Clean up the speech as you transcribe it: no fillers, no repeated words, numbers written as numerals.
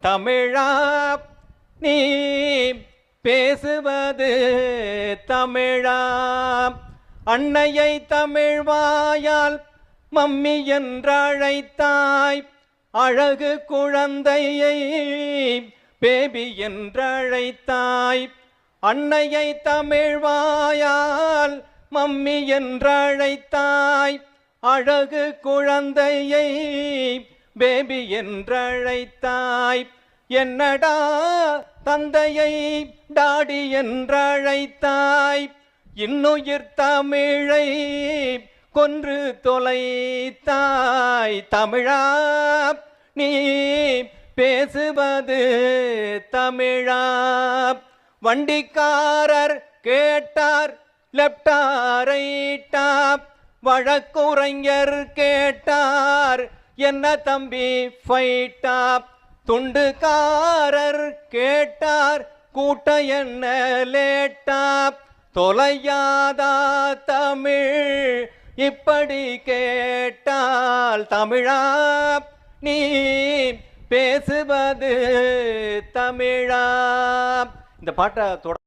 தமிழா நீ பேசுவது தமிழா? அன்னையை தமிழ் வாயால் மம்மி என்றழைத்தாய், அழகு குழந்தையை பேபி என்றழைத்தாய். அன்னையை தமிழ் வாயால் மம்மி என்றழைத்தாய், அழகு குழந்தையை பேபி என்றழைத்தாய். என்னடா தந்தையை டாடி என்றழைத்தாய், இன்னுயிர் தமிழை கொன்று தொலைத்தாய். தமிழா நீ பேசுவது தமிழா? வண்டிக்காரர் கேட்டார் லெப்டா ரைட்டா, வழக்குரைஞர் கேட்டார் என்ன தம்பி ஃபைட்டா. துண்டுக்காரர் கேட்டார் கூட்ட என்ன லேட்டா. தொலையாதா தமிழ் இப்படி கேட்டால்? தமிழா நீ பேசுவது தமிழா? இந்த பாட்டை